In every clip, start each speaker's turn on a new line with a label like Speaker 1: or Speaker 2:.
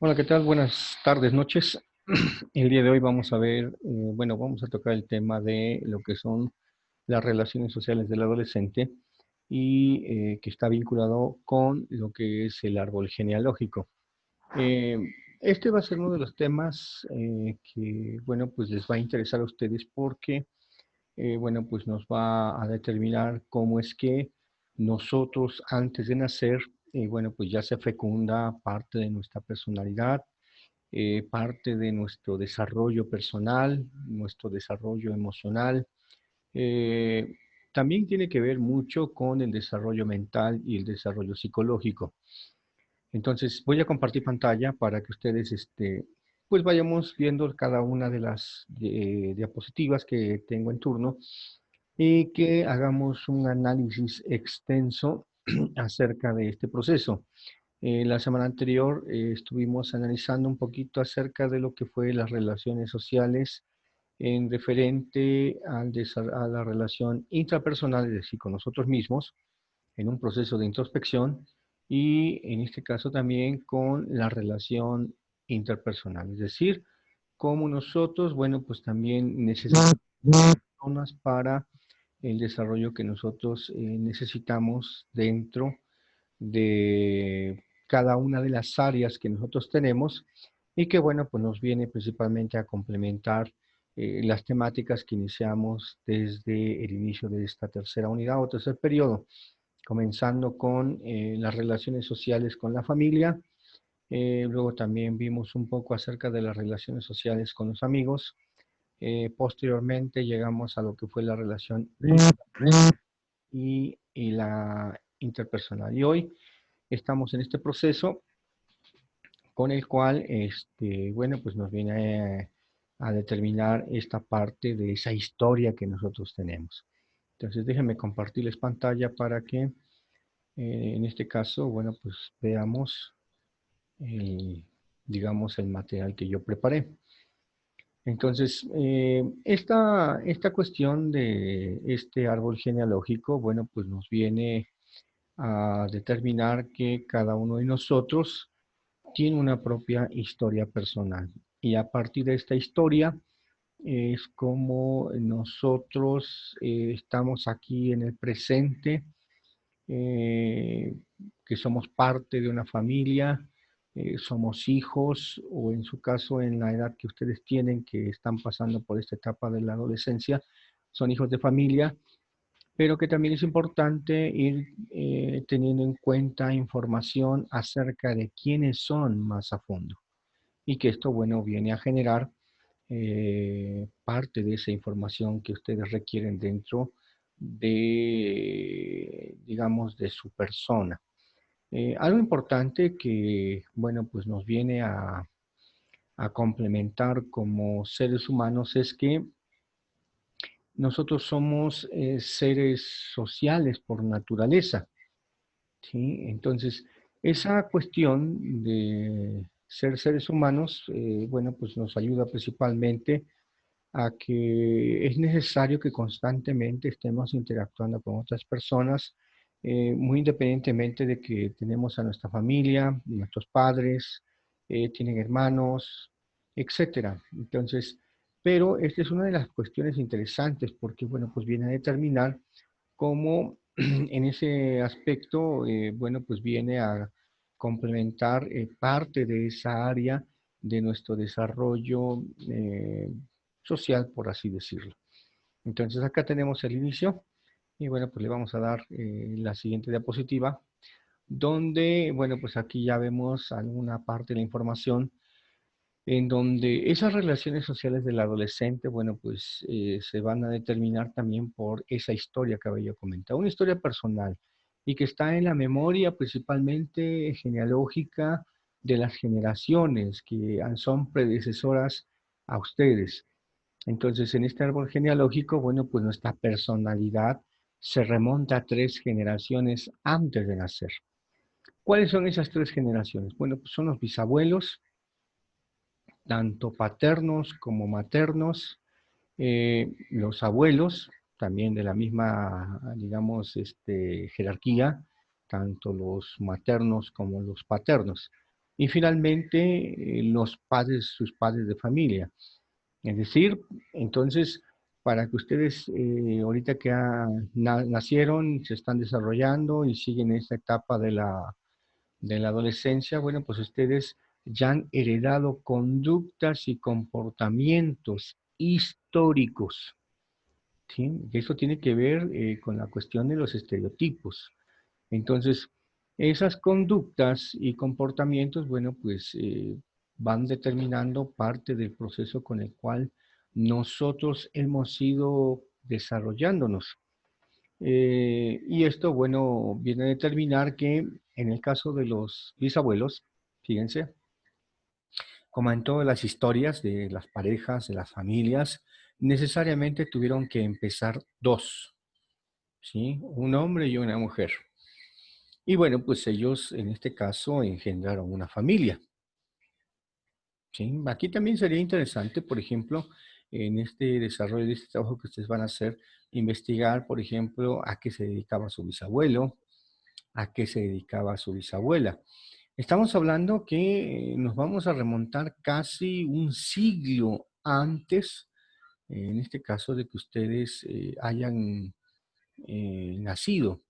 Speaker 1: Hola, ¿qué tal? Buenas tardes, noches. El día de hoy vamos a ver, vamos a tocar el tema de lo que son las relaciones sociales del adolescente y que está vinculado con lo que es el árbol genealógico. Eh, este va a ser uno de los temas que, bueno, pues les va a interesar a ustedes porque, pues nos va a determinar cómo es que nosotros antes de nacer, pues ya se fecunda parte de nuestra personalidad, parte de nuestro desarrollo personal, nuestro desarrollo emocional. Eh, También tiene que ver mucho con el desarrollo mental y el desarrollo psicológico. Entonces, voy a compartir pantalla para que ustedes, pues vayamos viendo cada una de las diapositivas que tengo en turno y que hagamos un análisis extenso acerca de este proceso. La semana anterior estuvimos analizando un poquito acerca de lo que fue las relaciones sociales en referente a la relación intrapersonal, es decir, con nosotros mismos, en un proceso de introspección, y en este caso también con la relación interpersonal, es decir, cómo nosotros, pues también necesitamos personas para el desarrollo que nosotros necesitamos dentro de cada una de las áreas que nosotros tenemos y que, pues nos viene principalmente a complementar las temáticas que iniciamos desde el inicio de esta tercera unidad o tercer periodo, comenzando con las relaciones sociales con la familia. Luego también vimos un poco acerca de las relaciones sociales con los amigos. Posteriormente llegamos a lo que fue la relación y la interpersonal. Y hoy estamos en este proceso con el cual, pues nos viene a determinar esta parte de esa historia que nosotros tenemos. Entonces, déjenme compartirles pantalla para que, en este caso, pues veamos, digamos, el material que yo preparé. Entonces, esta cuestión de este árbol genealógico, pues nos viene a determinar que cada uno de nosotros tiene una propia historia personal. Y a partir de esta historia es como nosotros estamos aquí en el presente, eh, que somos parte de una familia, somos hijos, o en su caso, en la edad que ustedes tienen, que están pasando por esta etapa de la adolescencia, son hijos de familia, pero que también es importante ir teniendo en cuenta información acerca de quiénes son más a fondo y que esto, viene a generar parte de esa información que ustedes requieren dentro de, digamos, de su persona. Algo importante que, pues nos viene a complementar como seres humanos es que nosotros somos seres sociales por naturaleza, ¿sí? Entonces, esa cuestión de ser seres humanos, pues nos ayuda principalmente a que es necesario que constantemente estemos interactuando con otras personas, muy independientemente de que tenemos a nuestra familia, nuestros padres, tienen hermanos, etcétera. Entonces, pero esta es una de las cuestiones interesantes porque, pues viene a determinar cómo en ese aspecto, pues viene a complementar parte de esa área de nuestro desarrollo social, por así decirlo. Entonces acá tenemos el inicio y, pues le vamos a dar la siguiente diapositiva, donde, pues aquí ya vemos alguna parte de la información en donde esas relaciones sociales del adolescente, pues se van a determinar también por esa historia que había comentado, una historia personal y que está en la memoria principalmente genealógica de las generaciones que son predecesoras a ustedes. Entonces, en este árbol genealógico, pues nuestra personalidad se remonta a 3 generaciones antes de nacer. ¿Cuáles son esas 3 generaciones? Bueno, pues son los bisabuelos, tanto paternos como maternos, los abuelos, también de la misma, digamos, jerarquía, tanto los maternos como los paternos. y finalmente los padres, sus padres de familia. Es decir, entonces, para que ustedes ahorita que nacieron, se están desarrollando y siguen esta etapa de la adolescencia, bueno, pues ustedes ya han heredado conductas y comportamientos históricos, ¿sí? Y eso tiene que ver con la cuestión de los estereotipos. Entonces, esas conductas y comportamientos, bueno, pues van determinando parte del proceso con el cual nosotros hemos ido desarrollándonos. Y esto, bueno, viene a determinar que en el caso de los bisabuelos, fíjense, como en todas las historias de las parejas, de las familias, necesariamente tuvieron que empezar dos, ¿sí? Un hombre y una mujer. Y bueno, pues ellos en este caso engendraron una familia, ¿sí? Aquí también sería interesante, por ejemplo, en este desarrollo de este trabajo que ustedes van a hacer, investigar, por ejemplo, a qué se dedicaba su bisabuelo, a qué se dedicaba su bisabuela. Estamos hablando que nos vamos a remontar casi un siglo antes, en este caso de que ustedes hayan nacido.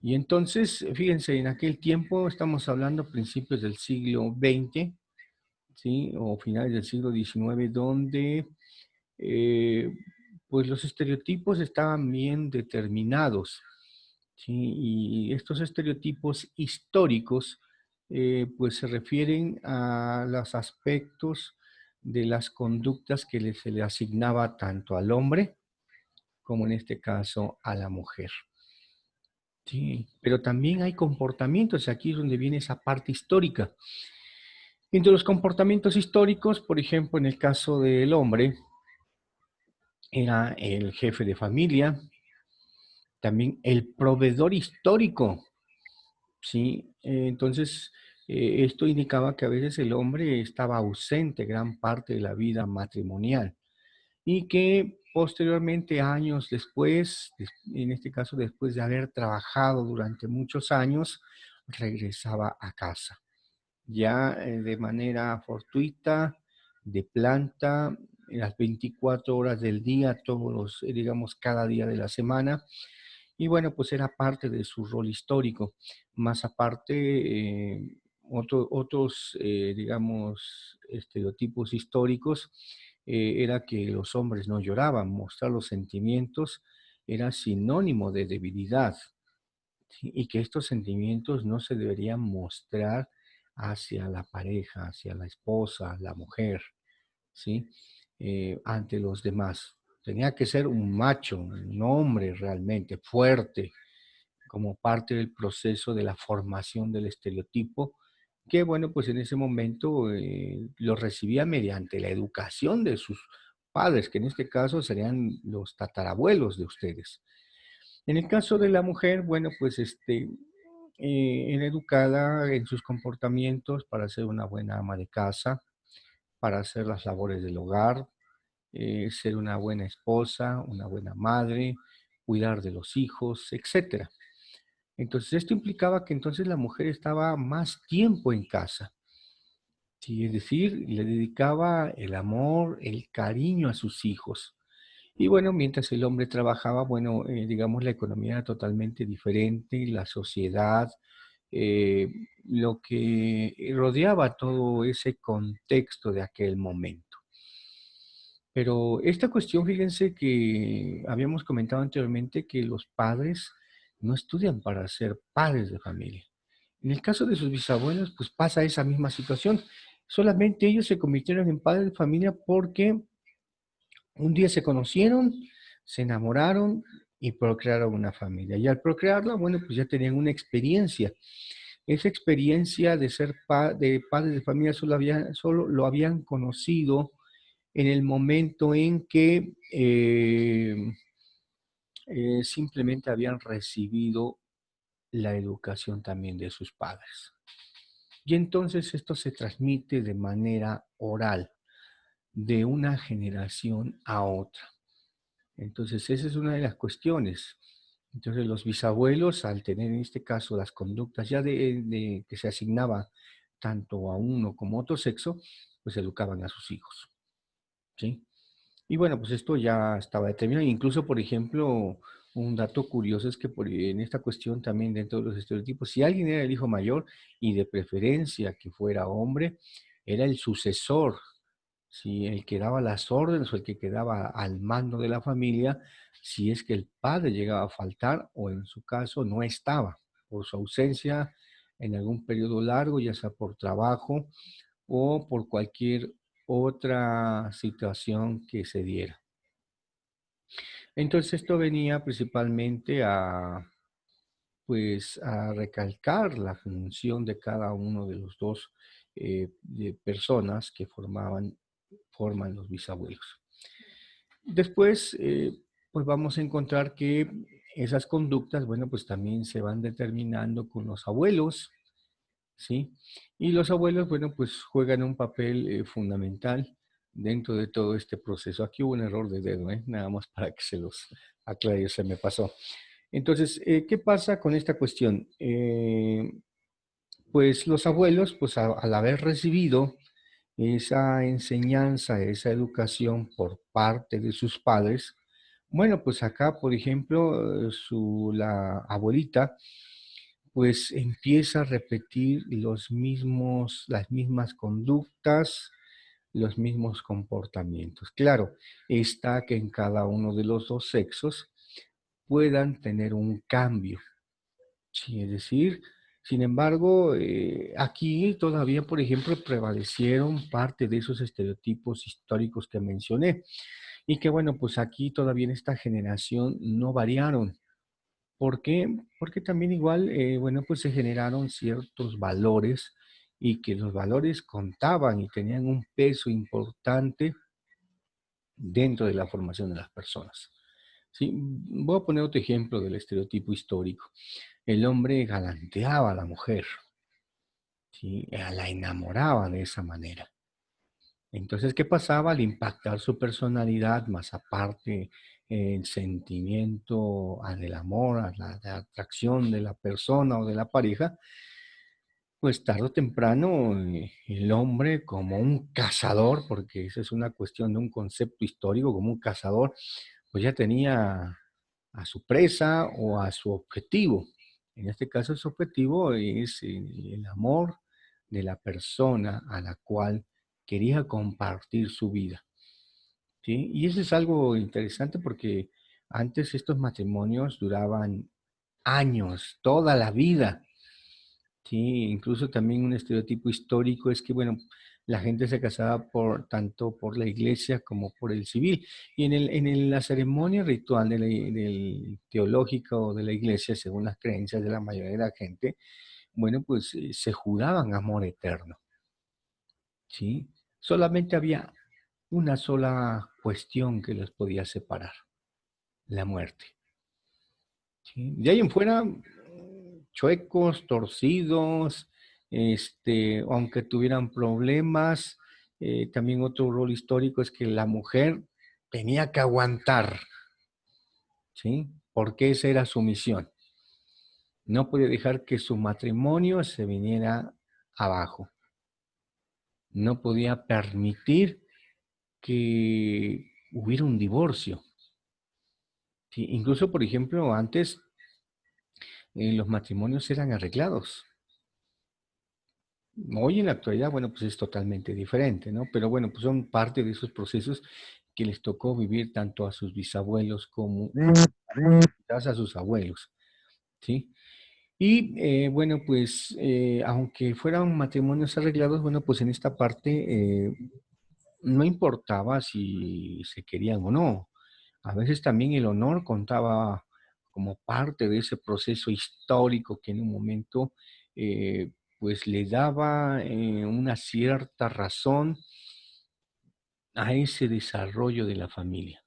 Speaker 1: Y entonces, fíjense, en aquel tiempo estamos hablando principios del siglo XX, ¿sí? O finales del siglo XIX, donde eh, pues los estereotipos estaban bien determinados, ¿sí? Y estos estereotipos históricos pues se refieren a los aspectos de las conductas que se le asignaba tanto al hombre como en este caso a la mujer. Sí, pero también hay comportamientos, aquí es donde viene esa parte histórica. Entre los comportamientos históricos, por ejemplo, en el caso del hombre, era el jefe de familia, también el proveedor histórico, ¿sí? Entonces, esto indicaba que a veces el hombre estaba ausente gran parte de la vida matrimonial y que posteriormente, años después, en este caso después de haber trabajado durante muchos años, regresaba a casa, ya de manera fortuita, de planta, en las 24 horas del día, todos los, digamos, cada día de la semana. Y bueno, pues era parte de su rol histórico. Más aparte, otros, digamos, estereotipos históricos era que los hombres no lloraban. Mostrar los sentimientos era sinónimo de debilidad, ¿sí? Y que estos sentimientos no se deberían mostrar hacia la pareja, hacia la esposa, la mujer, ¿sí? Ante los demás. Tenía que ser un macho, un hombre realmente fuerte, como parte del proceso de la formación del estereotipo, que bueno, pues en ese momento lo recibía mediante la educación de sus padres, que en este caso serían los tatarabuelos de ustedes. En el caso de la mujer, bueno, pues era educada en sus comportamientos para ser una buena ama de casa, para hacer las labores del hogar, ser una buena esposa, una buena madre, cuidar de los hijos, etcétera. Entonces, esto implicaba que entonces la mujer estaba más tiempo en casa, ¿sí? Es decir, le dedicaba el amor, el cariño a sus hijos. Y bueno, mientras el hombre trabajaba, bueno, digamos, la economía era totalmente diferente, la sociedad, eh, lo que rodeaba todo ese contexto de aquel momento. Pero esta cuestión, fíjense que habíamos comentado anteriormente que los padres no estudian para ser padres de familia. En el caso de sus bisabuelos, pues pasa esa misma situación. Solamente ellos se convirtieron en padres de familia porque un día se conocieron, se enamoraron y procrearon una familia. Y al procrearla, bueno, pues ya tenían una experiencia. Esa experiencia de ser de padres de familia solo lo habían conocido en el momento en que simplemente habían recibido la educación también de sus padres. Y entonces esto se transmite de manera oral, de una generación a otra. Entonces esa es una de las cuestiones. Entonces los bisabuelos, al tener en este caso las conductas ya que se asignaba tanto a uno como a otro sexo, pues educaban a sus hijos, ¿sí? Y bueno, pues esto ya estaba determinado. Incluso, por ejemplo, un dato curioso es que en esta cuestión también dentro de los estereotipos, si alguien era el hijo mayor y de preferencia que fuera hombre, era el sucesor, si el que daba las órdenes o el que quedaba al mando de la familia, si es que el padre llegaba a faltar o en su caso no estaba por su ausencia en algún periodo largo, ya sea por trabajo o por cualquier otra situación que se diera. Entonces esto venía principalmente a, pues, a recalcar la función de cada uno de los dos de personas que forman los bisabuelos. Después, pues vamos a encontrar que esas conductas, bueno, pues también se van determinando con los abuelos, ¿sí? Y los abuelos, bueno, pues juegan un papel fundamental dentro de todo este proceso. Aquí hubo un error de dedo, ¿eh? Nada más para que se los aclare, se me pasó. Entonces, ¿qué pasa con esta cuestión? Pues los abuelos, pues al haber recibido esa enseñanza, esa educación por parte de sus padres, bueno, pues acá, por ejemplo, la abuelita, pues empieza a repetir las mismas conductas, los mismos comportamientos. Claro, está que en cada uno de los dos sexos puedan tener un cambio. Sí, es decir, sin embargo, aquí todavía, por ejemplo, prevalecieron parte de esos estereotipos históricos que mencioné y que, bueno, pues aquí todavía en esta generación no variaron. ¿Por qué? Porque también igual, bueno, pues se generaron ciertos valores y que los valores contaban y tenían un peso importante dentro de la formación de las personas. Sí, voy a poner otro ejemplo del estereotipo histórico. El hombre galanteaba a la mujer, ¿sí? La enamoraba de esa manera. Entonces, ¿qué pasaba? Al impactar su personalidad, más aparte el sentimiento del amor, la atracción de la persona o de la pareja, pues tarde o temprano el hombre como un cazador, porque esa es una cuestión de un concepto histórico, como un cazador, pues ya tenía a su presa o a su objetivo. En este caso, su objetivo es el amor de la persona a la cual quería compartir su vida, ¿sí? Y eso es algo interesante porque antes estos matrimonios duraban años, toda la vida, ¿sí? Incluso también un estereotipo histórico es que, bueno, la gente se casaba tanto por la iglesia como por el civil. Y la ceremonia ritual del teológica o de la iglesia, según las creencias de la mayoría de la gente, bueno, pues se juraban amor eterno, ¿sí? Solamente había una sola cuestión que los podía separar, la muerte, ¿sí? De ahí en fuera, chuecos, torcidos, aunque tuvieran problemas, también otro rol histórico es que la mujer tenía que aguantar, ¿sí? Porque esa era su misión. No podía dejar que su matrimonio se viniera abajo. No podía permitir que hubiera un divorcio. ¿Sí? Incluso, por ejemplo, antes los matrimonios eran arreglados. Hoy en la actualidad, bueno, pues es totalmente diferente, ¿no? Pero bueno, pues son parte de esos procesos que les tocó vivir tanto a sus bisabuelos como quizás a sus abuelos, ¿sí? Y bueno, pues aunque fueran matrimonios arreglados, bueno, pues en esta parte no importaba si se querían o no. A veces también el honor contaba como parte de ese proceso histórico que en un momento pues le daba una cierta razón a ese desarrollo de la familia.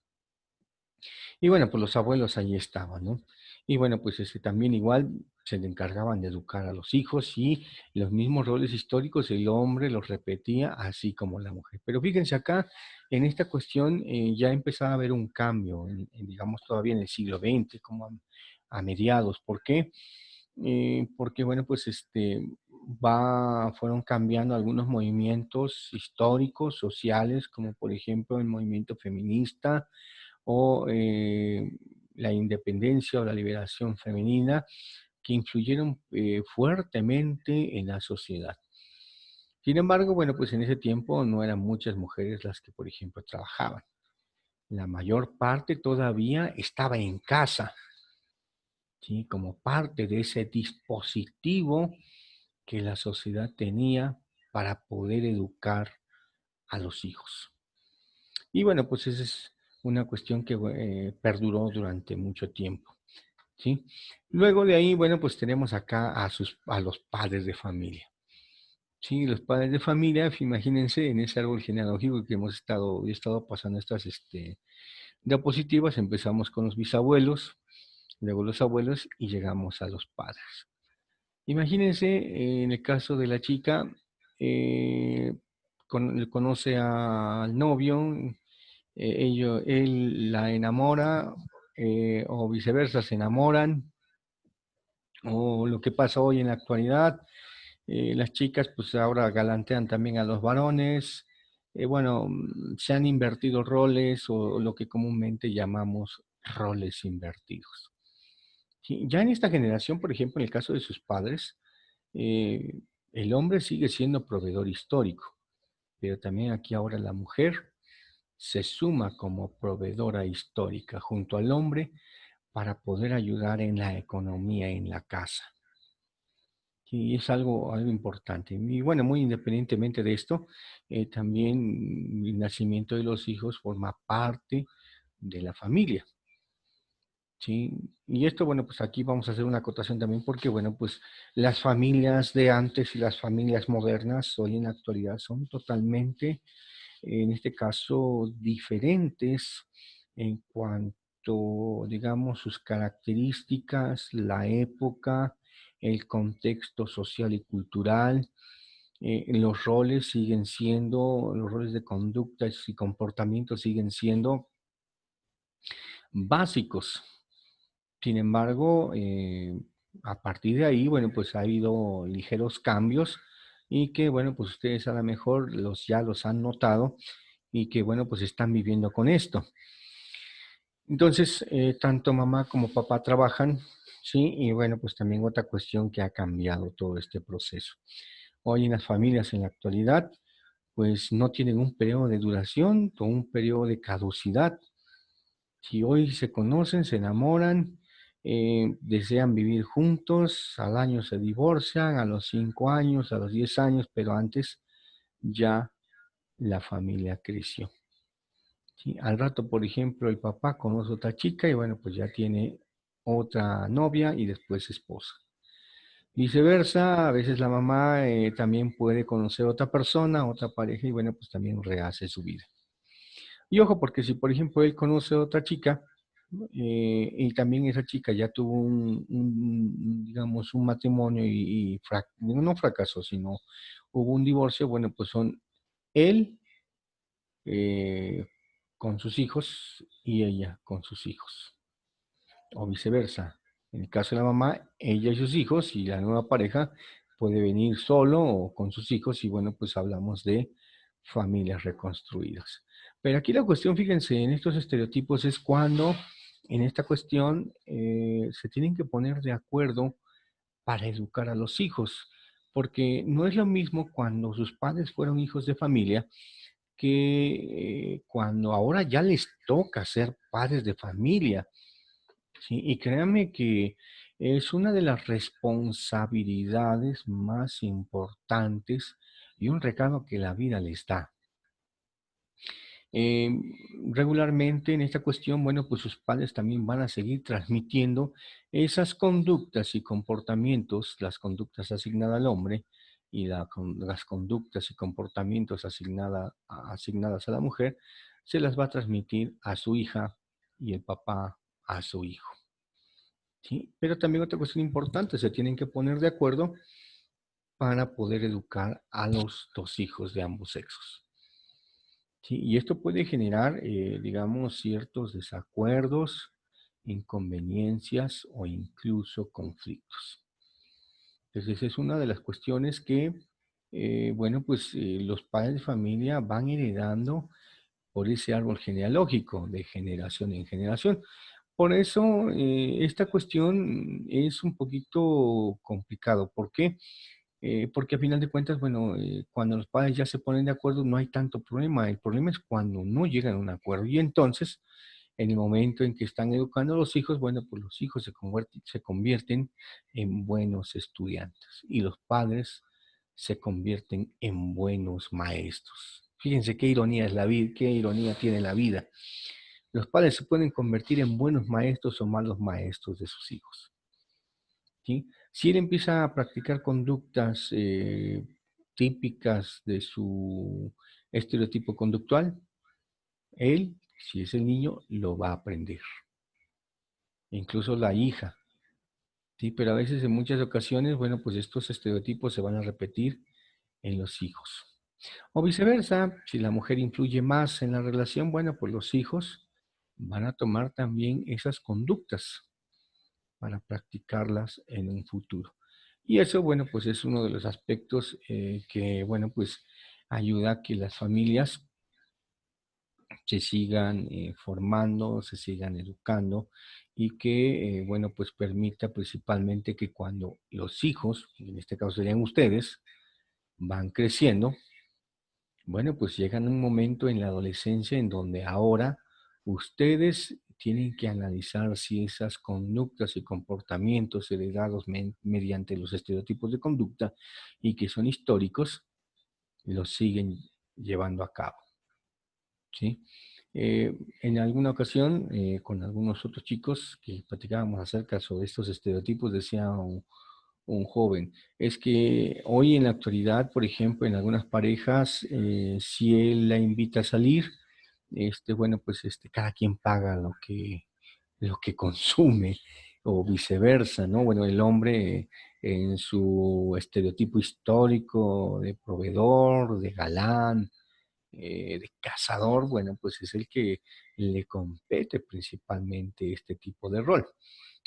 Speaker 1: Y bueno, pues los abuelos ahí estaban, ¿no? Y bueno, pues también igual se le encargaban de educar a los hijos y los mismos roles históricos el hombre los repetía así como la mujer. Pero fíjense acá, en esta cuestión ya empezaba a haber un cambio, digamos todavía en el siglo XX, como a mediados. ¿Por qué? Porque bueno, pues fueron cambiando algunos movimientos históricos, sociales, como por ejemplo el movimiento feminista o la independencia o la liberación femenina, que influyeron fuertemente en la sociedad. Sin embargo, bueno, pues en ese tiempo no eran muchas mujeres las que, por ejemplo, trabajaban. La mayor parte todavía estaba en casa, ¿sí? Como parte de ese dispositivo que la sociedad tenía para poder educar a los hijos. Y bueno, pues esa es una cuestión que perduró durante mucho tiempo, ¿sí? Luego de ahí, bueno, pues tenemos acá a los padres de familia. Sí, los padres de familia, imagínense en ese árbol genealógico que he estado pasando estas diapositivas, empezamos con los bisabuelos, luego los abuelos y llegamos a los padres. Imagínense, en el caso de la chica, eh, conoce al novio, él la enamora, o viceversa, se enamoran, o lo que pasa hoy en la actualidad, las chicas pues ahora galantean también a los varones, bueno, se han invertido roles o lo que comúnmente llamamos roles invertidos. Sí, ya en esta generación, por ejemplo, en el caso de sus padres, eh, el hombre sigue siendo proveedor histórico, pero también aquí ahora la mujer se suma como proveedora histórica junto al hombre para poder ayudar en la economía en la casa. Y es algo importante. Y bueno, muy independientemente de esto, también el nacimiento de los hijos forma parte de la familia. ¿Sí? Y esto, bueno, pues aquí vamos a hacer una acotación también porque, bueno, pues las familias de antes y las familias modernas hoy en la actualidad son totalmente, en este caso, diferentes en cuanto, digamos, sus características, la época, el contexto social y cultural. Los roles de conductas y comportamientos siguen siendo básicos. Sin embargo, a partir de ahí, bueno, pues ha habido ligeros cambios y que, bueno, pues ustedes a lo mejor ya los han notado y que, bueno, pues están viviendo con esto. Entonces, tanto mamá como papá trabajan, ¿sí? Y bueno, pues también otra cuestión que ha cambiado todo este proceso. Hoy en las familias en la actualidad, pues no tienen un periodo de duración o un periodo de caducidad. Si hoy se conocen, se enamoran, desean vivir juntos, al año se divorcian, a los 5 años, a los 10 años, pero antes ya la familia creció. ¿Sí? Al rato, por ejemplo, el papá conoce a otra chica y bueno, pues ya tiene otra novia y después esposa. Viceversa, a veces la mamá también puede conocer a otra persona, otra pareja y bueno, pues también rehace su vida. Y ojo, porque si por ejemplo él conoce a otra chica y también esa chica ya tuvo digamos, un matrimonio no fracasó, sino hubo un divorcio, bueno, pues son él eh, con sus hijos y ella con sus hijos, o viceversa. En el caso de la mamá, ella y sus hijos y la nueva pareja puede venir solo o con sus hijos y bueno, pues hablamos de familias reconstruidas. Pero aquí la cuestión, fíjense, en estos estereotipos es cuando en esta cuestión se tienen que poner de acuerdo para educar a los hijos, porque no es lo mismo cuando sus padres fueron hijos de familia que cuando ahora ya les toca ser padres de familia. Sí, y créanme que es una de las responsabilidades más importantes y un regalo que la vida les da. Eh, Regularmente en esta cuestión, bueno, pues sus padres también van a seguir transmitiendo esas conductas y comportamientos, las conductas asignadas al hombre y las conductas y comportamientos asignadas a la mujer, se las va a transmitir a su hija y el papá a su hijo. ¿Sí? Pero también otra cuestión importante, se tienen que poner de acuerdo para poder educar a los dos hijos de ambos sexos. ¿Sí? Y esto puede generar, digamos, ciertos desacuerdos, inconveniencias o incluso conflictos. Entonces es una de las cuestiones que, bueno, pues los padres de familia van heredando por ese árbol genealógico de generación en generación. Por eso esta cuestión es un poquito complicado. ¿Por qué? Porque a final de cuentas, bueno, cuando los padres ya se ponen de acuerdo no hay tanto problema. El problema es cuando no llegan a un acuerdo. Y entonces, en el momento en que están educando a los hijos, bueno, pues los hijos se convierten en buenos estudiantes y los padres se convierten en buenos maestros. Fíjense qué ironía es la vida, qué ironía tiene la vida. Los padres se pueden convertir en buenos maestros o malos maestros de sus hijos. ¿Sí? Si él empieza a practicar conductas típicas de su estereotipo conductual, él, si es el niño, lo va a aprender. Incluso la hija, ¿sí? Pero a veces, en muchas ocasiones, bueno, pues estos estereotipos se van a repetir en los hijos. O viceversa, si la mujer influye más en la relación, bueno, pues los hijos van a tomar también esas conductas para practicarlas en un futuro. Y eso, bueno, pues es uno de los aspectos que, bueno, pues ayuda a que las familias se sigan formando, se sigan educando y que, bueno, pues permita principalmente que cuando los hijos, en este caso serían ustedes, van creciendo, bueno, pues llegan un momento en la adolescencia en donde ahora ustedes tienen que analizar si esas conductas y comportamientos heredados mediante los estereotipos de conducta y que son históricos, los siguen llevando a cabo, ¿sí? En alguna ocasión, con algunos otros chicos que platicábamos acerca sobre estos estereotipos, decía un joven, es que hoy en la actualidad, por ejemplo, en algunas parejas, si él la invita a salir, bueno, pues cada quien paga lo que consume, o viceversa, ¿no? Bueno, el hombre en su estereotipo histórico de proveedor, de galán, de cazador, bueno, pues es el que le compete principalmente este tipo de rol.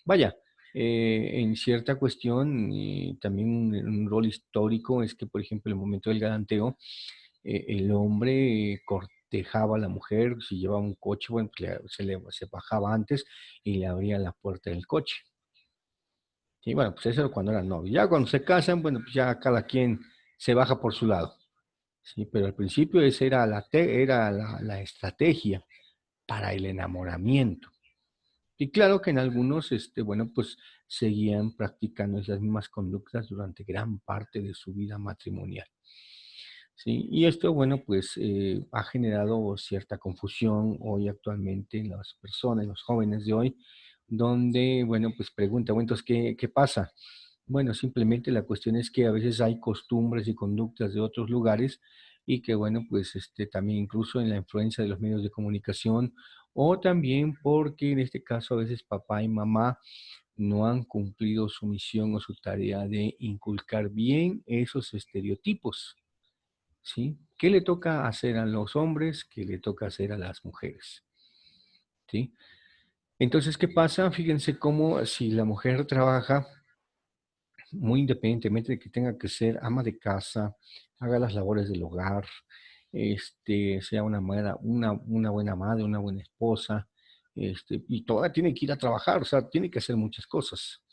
Speaker 1: Vaya, en cierta cuestión, también un rol histórico es que, por ejemplo, en el momento del galanteo, el hombre cortejaba a la mujer, si llevaba un coche, bueno, pues se bajaba antes y le abría la puerta del coche. Y bueno, pues eso era cuando eran novios. Ya cuando se casan, bueno, pues ya cada quien se baja por su lado. Sí, pero al principio esa era la estrategia para el enamoramiento. Y claro que en algunos, bueno, pues seguían practicando esas mismas conductas durante gran parte de su vida matrimonial. ¿Sí? Y esto, bueno, pues ha generado cierta confusión hoy actualmente en las personas, en los jóvenes de hoy, donde, bueno, pues pregunta, bueno, entonces, ¿qué pasa? Bueno, simplemente la cuestión es que a veces hay costumbres y conductas de otros lugares y que, bueno, pues también incluso en la influencia de los medios de comunicación o también porque en este caso a veces papá y mamá no han cumplido su misión o su tarea de inculcar bien esos estereotipos, ¿sí? ¿Qué le toca hacer a los hombres? ¿Qué le toca hacer a las mujeres? ¿Sí? Entonces, ¿qué pasa? Fíjense cómo si la mujer trabaja, muy independientemente de que tenga que ser ama de casa, haga las labores del hogar, sea una buena madre, una buena esposa, y toda tiene que ir a trabajar, o sea, tiene que hacer muchas cosas.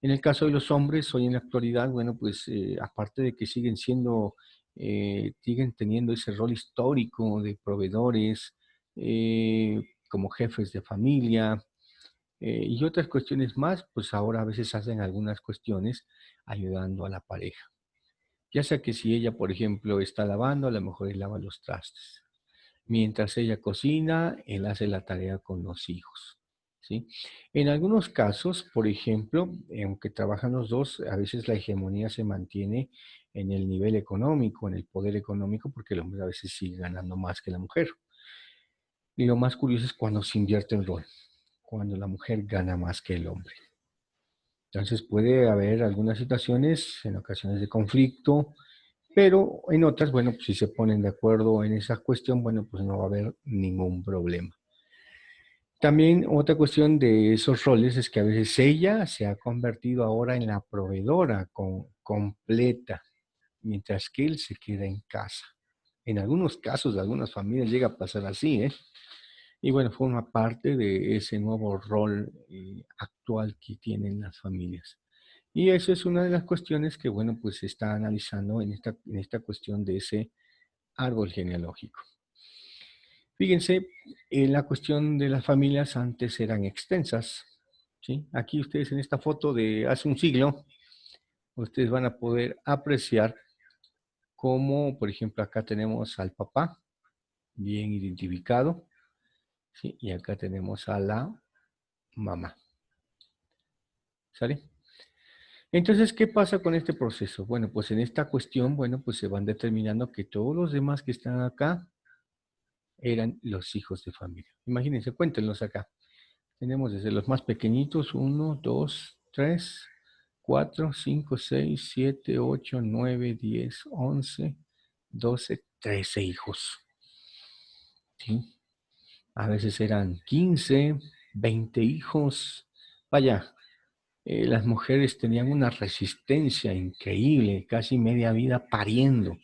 Speaker 1: En el caso de los hombres, hoy en la actualidad, bueno, pues aparte de que siguen teniendo ese rol histórico de proveedores, como jefes de familia, y otras cuestiones más, pues ahora a veces hacen algunas cuestiones ayudando a la pareja. Ya sea que si ella, por ejemplo, está lavando, a lo mejor él lava los trastes. Mientras ella cocina, él hace la tarea con los hijos. ¿Sí? En algunos casos, por ejemplo, aunque trabajan los dos, a veces la hegemonía se mantiene en el nivel económico, en el poder económico, porque el hombre a veces sigue ganando más que la mujer. Y lo más curioso es cuando se invierte el rol, cuando la mujer gana más que el hombre. Entonces puede haber algunas situaciones, en ocasiones de conflicto, pero en otras, bueno, pues si se ponen de acuerdo en esa cuestión, bueno, pues no va a haber ningún problema. También otra cuestión de esos roles es que a veces ella se ha convertido ahora en la proveedora completa, mientras que él se queda en casa. En algunos casos, de algunas familias llega a pasar así, ¿eh? Y bueno, forma parte de ese nuevo rol actual que tienen las familias. Y eso es una de las cuestiones que, bueno, pues se está analizando en esta cuestión de ese árbol genealógico. Fíjense, la cuestión de las familias antes eran extensas, ¿sí? Aquí ustedes en esta foto de hace un siglo, ustedes van a poder apreciar cómo, por ejemplo, acá tenemos al papá, bien identificado, ¿sí? Y acá tenemos a la mamá, ¿sale? Entonces, ¿qué pasa con este proceso? Bueno, pues en esta cuestión, bueno, pues se van determinando que todos los demás que están acá eran los hijos de familia. Imagínense, cuéntenlos acá. Tenemos desde los más pequeñitos, 1, 2, 3, 4, 5, 6, 7, 8, 9, 10, 11, 12, 13 hijos. ¿Sí? A veces eran 15, 20 hijos. Vaya, las mujeres tenían una resistencia increíble, casi media vida pariendo.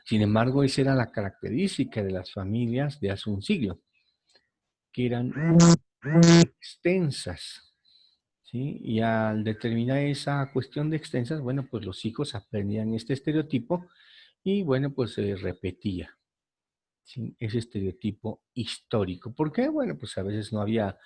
Speaker 1: Sin embargo, esa era la característica de las familias de hace un siglo, que eran extensas, ¿sí? Y al determinar esa cuestión de extensas, bueno, pues los hijos aprendían este estereotipo y bueno, pues se repetía, ¿sí? Ese estereotipo histórico. ¿Por qué? Bueno, pues a veces no había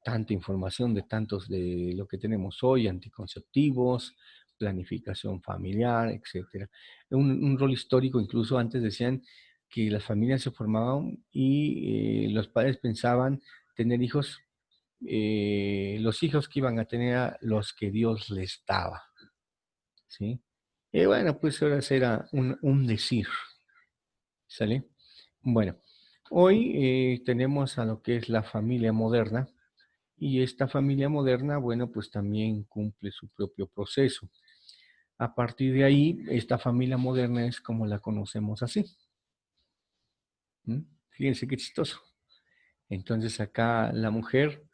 Speaker 1: tanta información de tantos de lo que tenemos hoy, anticonceptivos, planificación familiar, etcétera. Un rol histórico, incluso antes decían que las familias se formaban y los padres pensaban tener hijos, los hijos que iban a tener a los que Dios les daba, ¿sí? Y bueno, pues ahora será un decir, ¿sale? Bueno, hoy tenemos a lo que es la familia moderna y esta familia moderna, bueno, pues también cumple su propio proceso. A partir de ahí, esta familia moderna es como la conocemos así. ¿Mm? Fíjense qué chistoso. Entonces acá la mujer,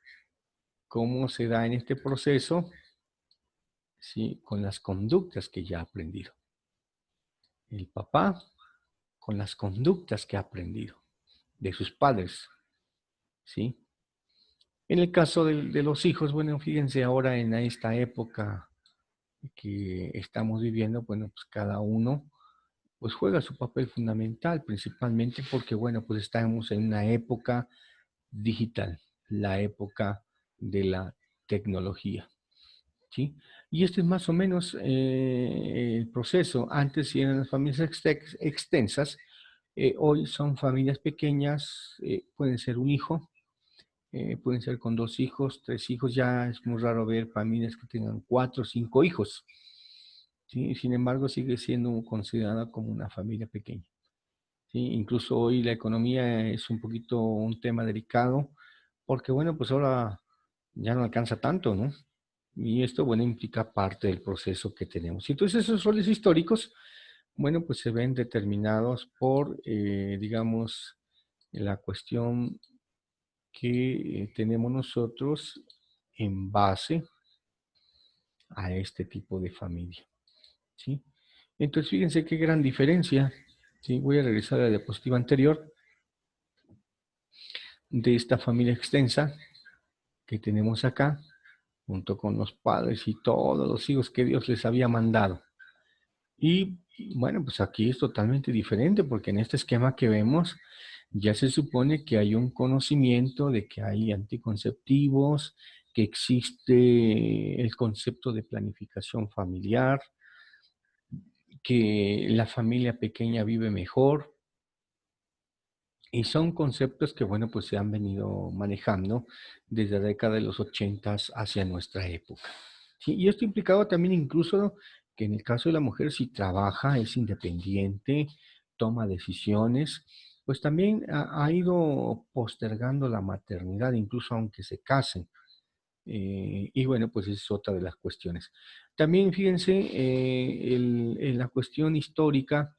Speaker 1: ¿cómo se da en este proceso? ¿Sí? Con las conductas que ya ha aprendido. El papá, con las conductas que ha aprendido de sus padres, ¿sí? En el caso de los hijos, bueno, fíjense ahora en esta época que estamos viviendo, bueno, pues cada uno pues juega su papel fundamental, principalmente porque, bueno, pues estamos en una época digital, la época de la tecnología, ¿sí? Y este es más o menos el proceso. Antes sí eran las familias extensas, hoy son familias pequeñas, pueden ser un hijo, pueden ser con 2 hijos, 3 hijos, ya es muy raro ver familias que tengan 4 o 5 hijos, ¿sí? Sin embargo, sigue siendo considerada como una familia pequeña, ¿sí? Incluso hoy la economía es un poquito un tema delicado, porque bueno, pues ahora ya no alcanza tanto, ¿no? Y esto, bueno, implica parte del proceso que tenemos. Y entonces esos roles históricos, bueno, pues se ven determinados por, digamos, la cuestión que tenemos nosotros en base a este tipo de familia, ¿sí? Entonces, fíjense qué gran diferencia, ¿sí? Voy a regresar a la diapositiva anterior de esta familia extensa que tenemos acá, junto con los padres y todos los hijos que Dios les había mandado. Y bueno, pues aquí es totalmente diferente porque en este esquema que vemos ya se supone que hay un conocimiento de que hay anticonceptivos, que existe el concepto de planificación familiar, que la familia pequeña vive mejor. Y son conceptos que, bueno, pues se han venido manejando desde la década de los 80 hacia nuestra época. Sí, y esto implicaba también incluso que en el caso de la mujer, si trabaja, es independiente, toma decisiones, pues también ha ido postergando la maternidad, incluso aunque se casen. Y bueno, pues esa es otra de las cuestiones. También fíjense, en la cuestión histórica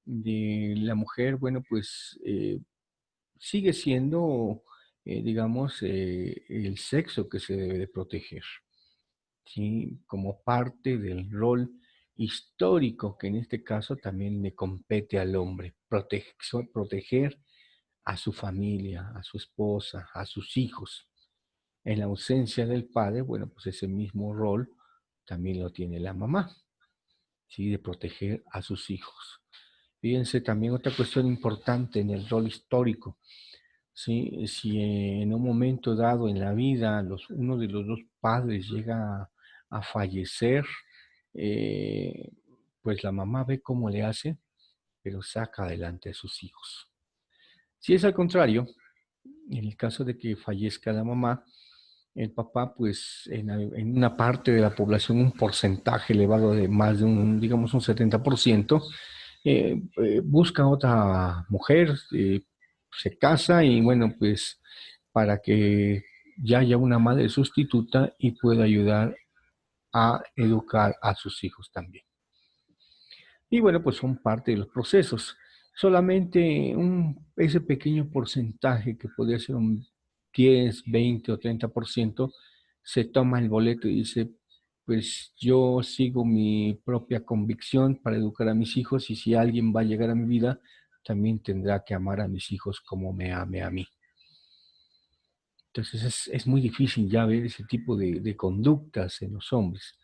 Speaker 1: de la mujer, bueno, pues sigue siendo, digamos, el sexo que se debe de proteger. ¿sí? Como parte del rol histórico que en este caso también le compete al hombre, proteger a su familia, a su esposa, a sus hijos. En la ausencia del padre, bueno, pues ese mismo rol también lo tiene la mamá, ¿sí? De proteger a sus hijos. Fíjense también otra cuestión importante en el rol histórico. ¿Sí? Si en un momento dado en la vida uno de los dos padres llega a fallecer, eh, pues la mamá ve cómo le hace, pero saca adelante a sus hijos. Si es al contrario, en el caso de que fallezca la mamá, el papá, pues en una parte de la población, un porcentaje elevado de más de digamos un 70%, busca otra mujer, se casa y bueno, pues para que ya haya una madre sustituta y pueda ayudar a educar a sus hijos también. Y bueno, pues son parte de los procesos. Solamente ese pequeño porcentaje, que podría ser un 10, 20 o 30%, se toma el boleto y dice, pues yo sigo mi propia convicción para educar a mis hijos y si alguien va a llegar a mi vida, también tendrá que amar a mis hijos como me ame a mí. Entonces es muy difícil ya ver ese tipo de conductas en los hombres.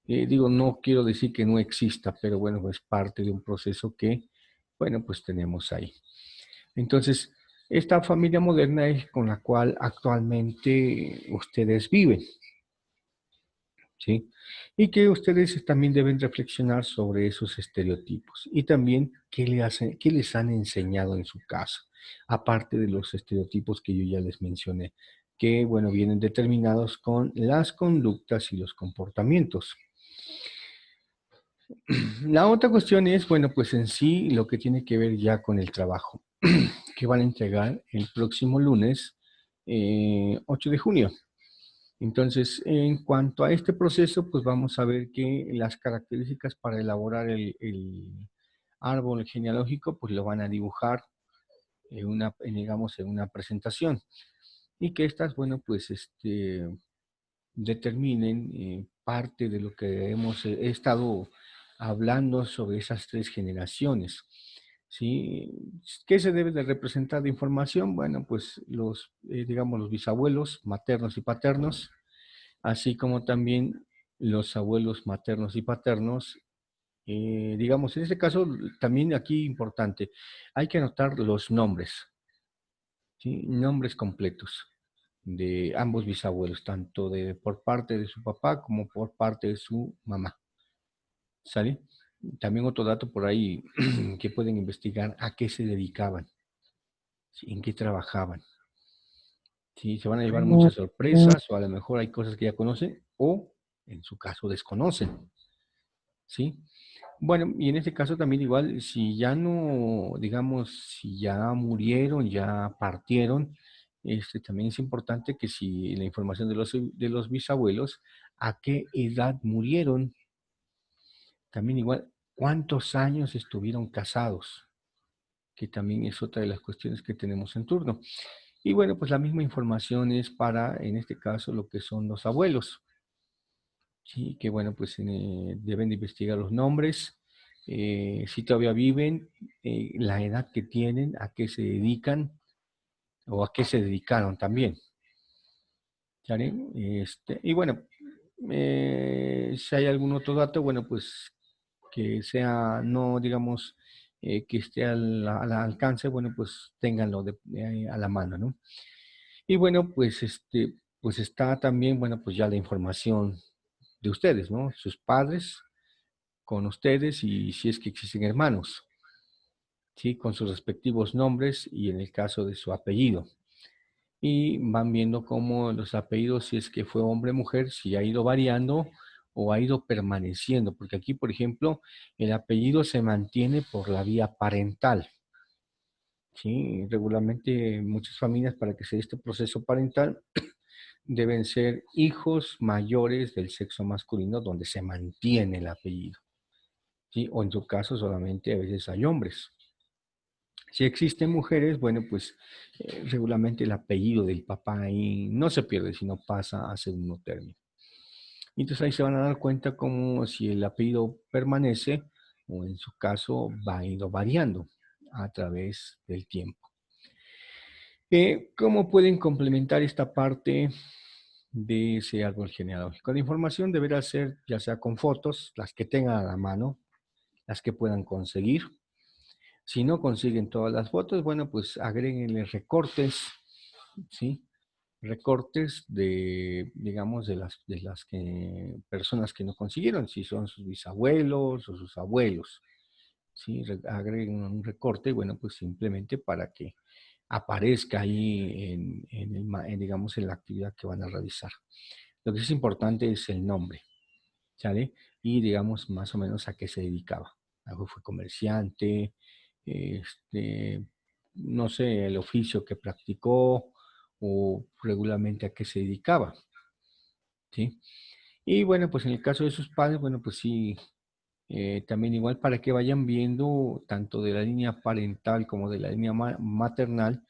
Speaker 1: Digo, no quiero decir que no exista, pero bueno, es parte de un proceso que, bueno, pues tenemos ahí. Entonces, esta familia moderna es con la cual actualmente ustedes viven, ¿sí? Y que ustedes también deben reflexionar sobre esos estereotipos y también qué les han enseñado en su casa, aparte de los estereotipos que yo ya les mencioné, que, bueno, vienen determinados con las conductas y los comportamientos. La otra cuestión es, bueno, pues en sí lo que tiene que ver ya con el trabajo, que van a entregar el próximo lunes 8 de junio. Entonces, en cuanto a este proceso, pues vamos a ver que las características para elaborar el árbol genealógico, pues lo van a dibujar digamos, en una presentación. Y que estas, bueno, pues determinen parte de lo que he estado hablando sobre esas tres generaciones. ¿Sí? ¿Qué se debe de representar de información? Bueno, pues digamos, los bisabuelos maternos y paternos, así como también los abuelos maternos y paternos. Digamos, en este caso, también aquí importante, hay que anotar los nombres, ¿sí? Nombres completos de ambos bisabuelos, tanto por parte de su papá como por parte de su mamá. ¿Sale? También otro dato por ahí que pueden investigar a qué se dedicaban, ¿sí? En qué trabajaban. ¿Sí? Se van a llevar muchas sorpresas o a lo mejor hay cosas que ya conocen o en su caso desconocen. ¿Sí? Bueno, y en este caso también igual, si ya no, digamos, si ya murieron, ya partieron, también es importante que si la información de los bisabuelos, a qué edad murieron, también igual, cuántos años estuvieron casados, que también es otra de las cuestiones que tenemos en turno. Y bueno, pues la misma información es para, en este caso, lo que son los abuelos. Sí, que bueno, pues deben de investigar los nombres, si todavía viven, la edad que tienen, a qué se dedican o a qué se dedicaron también. ¿Sale? Y bueno, si hay algún otro dato, bueno, pues que sea, no digamos, que esté al alcance, bueno, pues ténganlo a la mano, ¿no? Y bueno, pues pues está también, bueno, pues ya la información de ustedes, ¿no? Sus padres con ustedes y si es que existen hermanos, ¿sí? Con sus respectivos nombres y en el caso de su apellido. Y van viendo cómo los apellidos, si es que fue hombre o mujer, si ha ido variando o ha ido permaneciendo, porque aquí, por ejemplo, el apellido se mantiene por la vía parental. ¿Sí? Regularmente en muchas familias para que se dé este proceso parental deben ser hijos mayores del sexo masculino donde se mantiene el apellido. ¿Sí? O en su caso solamente a veces hay hombres. Si existen mujeres, bueno, pues regularmente el apellido del papá ahí no se pierde, sino pasa a segundo término. Y entonces ahí se van a dar cuenta como si el apellido permanece o en su caso va a ir variando a través del tiempo. ¿Cómo pueden complementar esta parte de ese árbol genealógico? La información deberá ser ya sea con fotos, las que tengan a la mano, las que puedan conseguir. Si no consiguen todas las fotos, bueno, pues agréguenle recortes, ¿sí? Recortes de, digamos, de las personas que no consiguieron, si son sus bisabuelos o sus abuelos, ¿sí? Agreguen un recorte, bueno, pues simplemente para que aparezca ahí digamos, en la actividad que van a realizar. Lo que es importante es el nombre, ¿sale? Y digamos más o menos a qué se dedicaba. Algo fue comerciante, este, no sé, el oficio que practicó o regularmente a qué se dedicaba, ¿sí? Y bueno, pues en el caso de sus padres, bueno, pues sí, también igual para que vayan viendo tanto de la línea parental como de la línea maternal,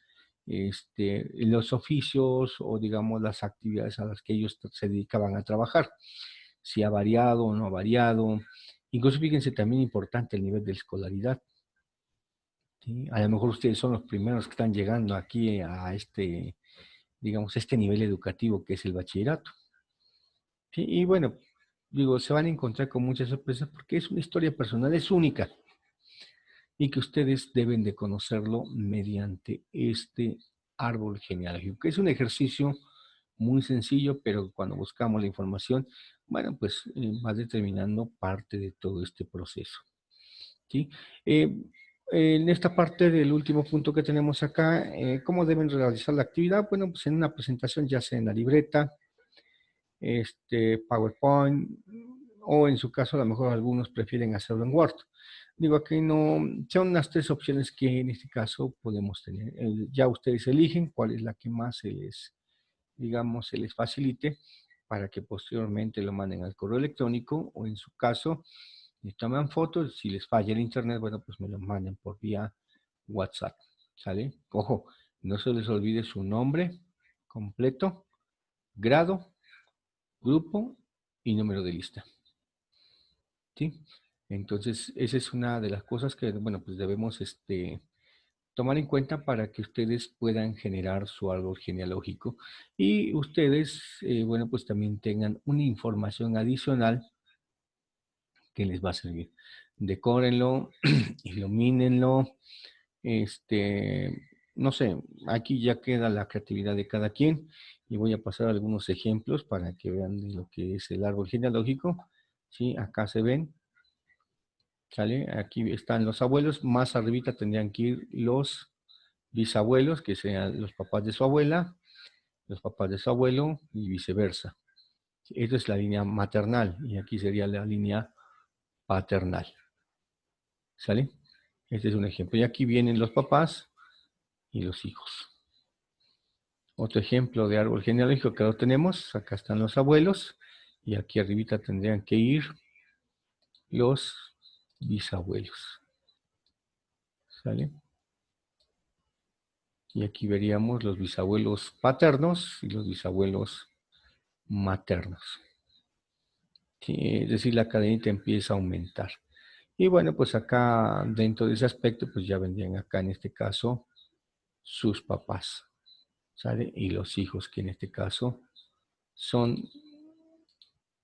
Speaker 1: los oficios o digamos las actividades a las que ellos se dedicaban a trabajar, si ha variado o no ha variado. Incluso fíjense también importante el nivel de escolaridad. ¿Sí? A lo mejor ustedes son los primeros que están llegando aquí a digamos, este nivel educativo que es el bachillerato. ¿Sí? Y bueno, digo, se van a encontrar con muchas sorpresas porque es una historia personal, es única y que ustedes deben de conocerlo mediante este árbol genealógico, que es un ejercicio muy sencillo, pero cuando buscamos la información, bueno, pues va determinando parte de todo este proceso. ¿Sí? Eh, en esta parte del último punto que tenemos acá, ¿cómo deben realizar la actividad? Bueno, pues en una presentación, ya sea en la libreta, PowerPoint, o en su caso, a lo mejor algunos prefieren hacerlo en Word. Digo, aquí no, son las tres opciones que en este caso podemos tener. Ya ustedes eligen cuál es la que más digamos, se les facilite para que posteriormente lo manden al correo electrónico o en su caso, les toman fotos, si les falla el internet, bueno, pues me lo manden por vía WhatsApp, ¿sale? Ojo, no se les olvide su nombre completo, grado, grupo y número de lista, ¿sí? Entonces, esa es una de las cosas que, bueno, pues debemos tomar en cuenta para que ustedes puedan generar su árbol genealógico y ustedes, bueno, pues también tengan una información adicional que les va a servir. Decórenlo, ilumínenlo, no sé, aquí ya queda la creatividad de cada quien y voy a pasar algunos ejemplos para que vean de lo que es el árbol genealógico. ¿Sí? Acá se ven, ¿sale? Aquí están los abuelos, más arribita tendrían que ir los bisabuelos, que sean los papás de su abuela, los papás de su abuelo y viceversa. Esta es la línea maternal y aquí sería la línea paternal. ¿Sale? Este es un ejemplo. Y aquí vienen los papás y los hijos. Otro ejemplo de árbol genealógico que lo tenemos. Acá están los abuelos y aquí arribita tendrían que ir los bisabuelos. ¿Sale? Y aquí veríamos los bisabuelos paternos y los bisabuelos maternos. ¿Sí? Es decir, la cadenita empieza a aumentar. Y bueno, pues acá dentro de ese aspecto, pues ya vendrían acá en este caso sus papás, ¿sale? Y los hijos, que en este caso son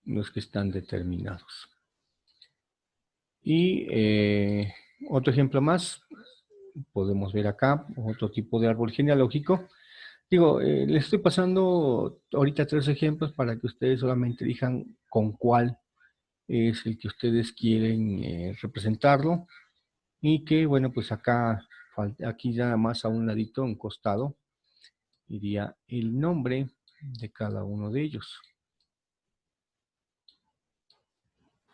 Speaker 1: los que están determinados. Y otro ejemplo más, podemos ver acá otro tipo de árbol genealógico. Digo, les estoy pasando ahorita tres ejemplos para que ustedes solamente digan con cuál es el que ustedes quieren representarlo. Y que, bueno, pues acá, aquí ya más a un ladito, a un costado, iría el nombre de cada uno de ellos.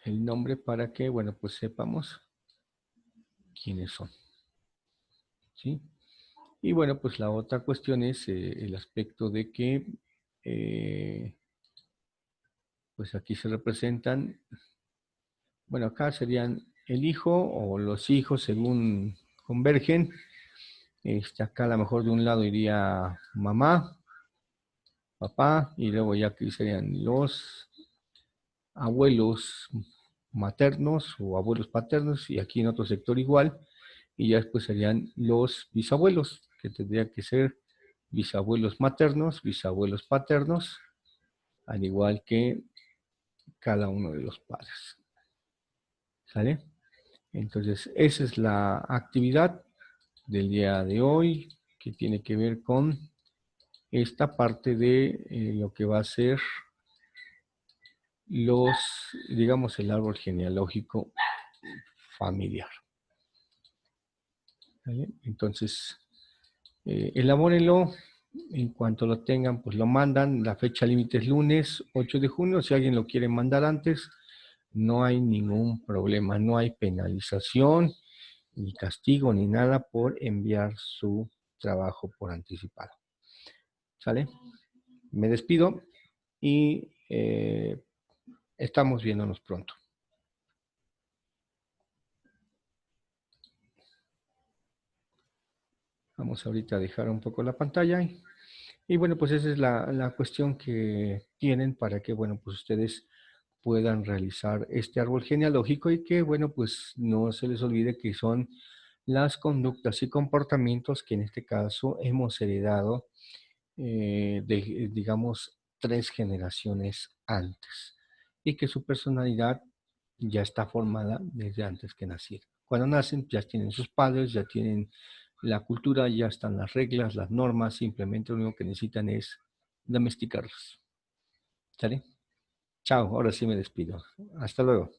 Speaker 1: El nombre para que, bueno, pues sepamos quiénes son. ¿Sí? Y bueno, pues la otra cuestión es el aspecto de que, pues aquí se representan, bueno, acá serían el hijo o los hijos según convergen. Acá a lo mejor de un lado iría mamá, papá, y luego ya aquí serían los abuelos maternos o abuelos paternos, y aquí en otro sector igual, y ya después serían los bisabuelos, que tendrían que ser bisabuelos maternos, bisabuelos paternos, al igual que cada uno de los padres. ¿Sale? Entonces, esa es la actividad del día de hoy, que tiene que ver con esta parte de lo que va a ser los, digamos, el árbol genealógico familiar. ¿Vale? Entonces, elabórenlo. En cuanto lo tengan, pues lo mandan. La fecha límite es lunes 8 de junio. Si alguien lo quiere mandar antes, no hay ningún problema. No hay penalización, ni castigo, ni nada por enviar su trabajo por anticipado. ¿Sale? Me despido y estamos viéndonos pronto. Vamos ahorita a dejar un poco la pantalla. Y bueno, pues esa es la cuestión que tienen para que, bueno, pues ustedes puedan realizar este árbol genealógico y que, bueno, pues no se les olvide que son las conductas y comportamientos que en este caso hemos heredado de, digamos, 3 generaciones antes y que su personalidad ya está formada desde antes que nacieron. Cuando nacen ya tienen sus padres, ya tienen la cultura, ya están las reglas, las normas, simplemente lo único que necesitan es domesticarlos. ¿Sale? Chao, ahora sí me despido. Hasta luego.